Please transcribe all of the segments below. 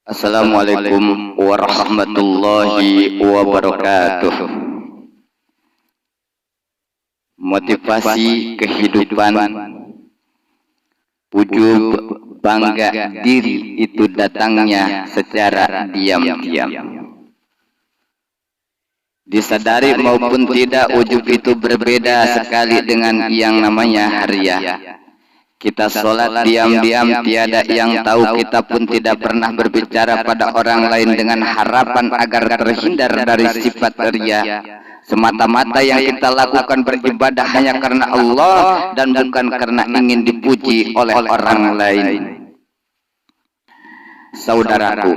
Assalamualaikum warahmatullahi wabarakatuh. Motivasi kehidupan, ujub, bangga diri itu datangnya secara diam-diam. Disadari maupun tidak, ujub itu berbeda sekali dengan yang namanya ria. Kita sholat diam-diam, tiada yang tahu, kita pun tidak pernah berbicara pada orang lain dengan harapan agar terhindar dari sifat ria. Semata-mata yang kita lakukan beribadah hanya karena Allah dan bukan karena ingin dipuji oleh orang lain. Saudaraku,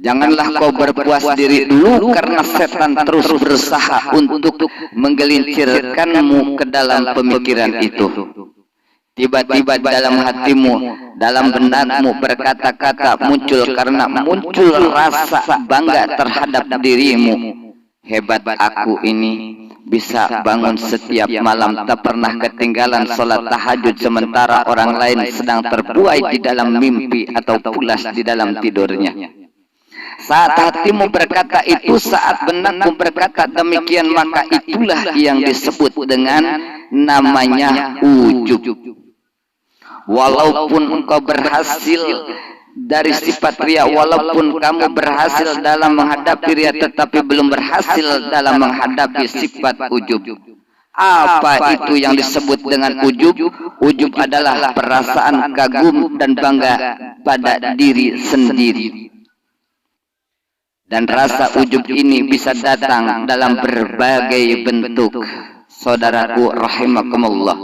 janganlah kau berpuas diri dulu karena setan terus berusaha untuk menggelincirkanmu ke dalam pemikiran itu. Tiba-tiba dalam hatimu, dalam benakmu berkata-kata muncul karena muncul rasa bangga terhadap dirimu. Hebat aku ini, bisa bangun setiap malam, tak pernah ketinggalan sholat tahajud, sementara orang lain sedang terbuai di dalam mimpi atau pulas di dalam tidurnya. Saat hatimu berkata itu, saat benakmu berkata demikian, maka itulah yang disebut dengan namanya ujub. Walaupun engkau berhasil dari sifat ria, walaupun kamu berhasil dalam menghadapi ria, tetapi belum berhasil dalam menghadapi sifat ujub. Apa itu yang disebut dengan ujub? Ujub adalah perasaan kagum dan bangga pada diri sendiri. Dan rasa ujub ini bisa datang dalam berbagai bentuk. Saudaraku rahimakumullah,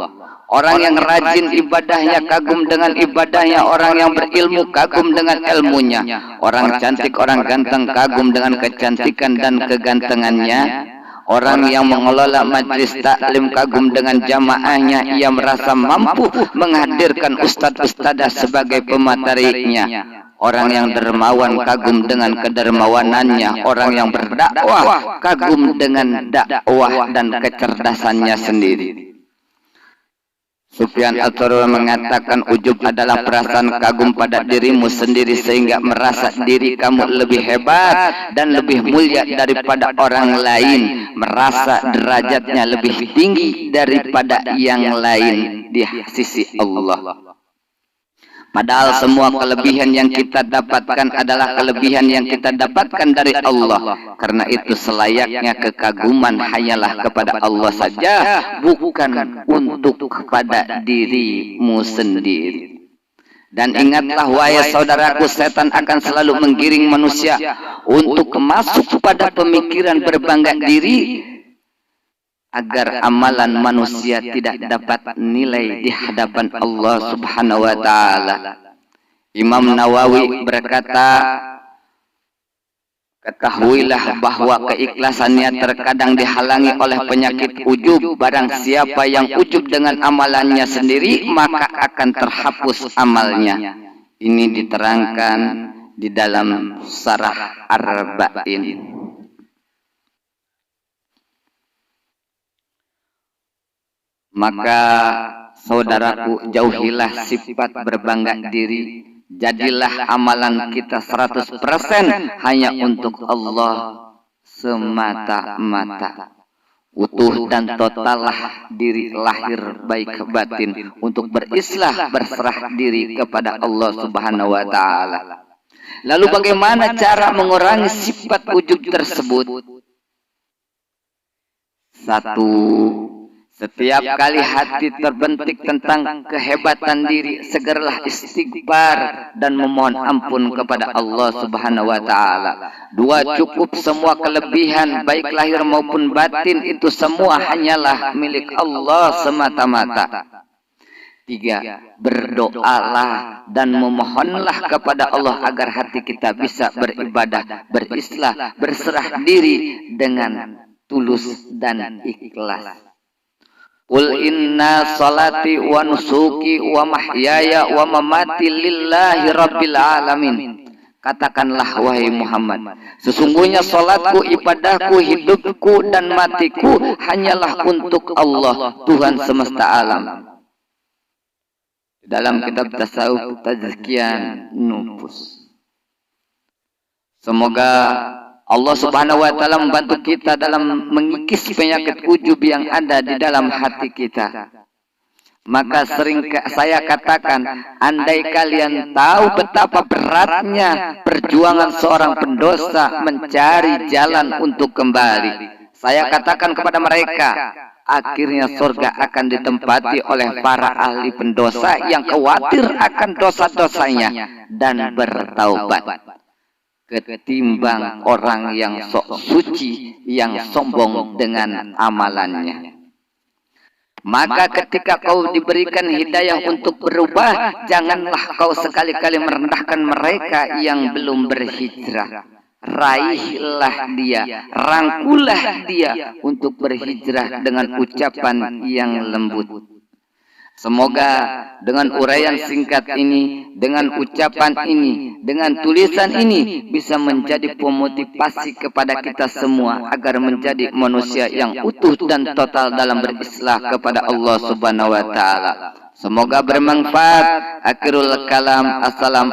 orang yang rajin ibadahnya kagum dengan ibadahnya, orang yang berilmu kagum dengan ilmunya, orang cantik, orang ganteng kagum dengan kecantikan dan kegantengannya, orang yang mengelola majlis taklim kagum dengan jamaahnya, ia merasa mampu menghadirkan ustadz-ustadzah sebagai pematerinya. Orang yang dermawan kagum dengan kedermawanannya, orang yang berdakwah kagum dengan dakwah dan kecerdasannya sendiri. Sufyan Ats-Tsauri mengatakan ujub adalah perasaan kagum pada dirimu sendiri sehingga merasa diri kamu lebih hebat dan lebih mulia daripada orang lain, merasa derajatnya lebih tinggi daripada yang lain di sisi Allah. Padahal semua kelebihan yang kita dapatkan adalah kelebihan yang kita dapatkan dari Allah. Karena itu selayaknya kekaguman hanyalah kepada Allah saja, bukan untuk kepada dirimu sendiri. Dan ingatlah wahai saudaraku, setan akan selalu menggiring manusia untuk masuk kepada pemikiran berbangga diri, agar amalan manusia tidak dapat nilai di hadapan Allah Subhanahu wa taala. Imam Nawawi berkata, ketahuilah bahwa keikhlasannya terkadang dihalangi oleh penyakit ujub. Barang siapa yang ujub dengan amalannya sendiri, maka akan terhapus amalnya. Ini diterangkan di dalam Syarah Arba'in. Maka saudaraku, jauhilah sifat berbangga diri. Jadilah amalan kita 100% hanya untuk Allah semata-mata. Utuh dan totallah diri lahir baik batin untuk berislah, berserah diri kepada Allah Subhanahu wa taala. Lalu bagaimana cara mengurangi sifat ujub tersebut? Satu, setiap kali hati terbentik tentang kehebatan diri, segeralah istighfar dan memohon ampun kepada Allah Subhanahu wa taala. Dua, cukup semua kelebihan baik lahir maupun batin itu semua hanyalah milik Allah semata-mata. Tiga, berdoalah dan memohonlah kepada Allah agar hati kita bisa beribadah, berislah, berserah diri dengan tulus dan ikhlas. Qul inna salati wa nusuki wa mahyaya wa mamati lillahi rabbil alamin. Katakanlah wahai Muhammad, sesungguhnya salatku, ibadahku, hidupku dan matiku hanyalah untuk Allah, Tuhan semesta alam. Dalam kitab tasawuf Tazkiyah Nufus. Semoga Allah Subhanahu wa taala membantu kita dalam mengikis penyakit ujub yang ada di dalam hati kita. Maka sering saya katakan, andai kalian tahu betapa beratnya perjuangan seorang pendosa mencari jalan untuk kembali, saya katakan kepada mereka, akhirnya surga akan ditempati oleh para ahli pendosa yang khawatir akan dosa-dosanya dan bertaubat, ketimbang orang yang sok suci yang sombong dengan amalannya. Maka ketika kau diberikan hidayah untuk berubah, janganlah kau sekali-kali merendahkan mereka yang belum berhijrah. Raihlah dia, rangkulah dia untuk berhijrah dengan ucapan yang lembut. Semoga dengan uraian singkat ini, dengan ucapan ini, dengan tulisan ini bisa menjadi pemotivasi kepada kita semua agar menjadi manusia yang utuh dan total dalam berislah kepada Allah Subhanahu wa taala. Semoga bermanfaat. Akhirul kalam.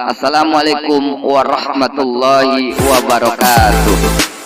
Assalamualaikum warahmatullahi wabarakatuh.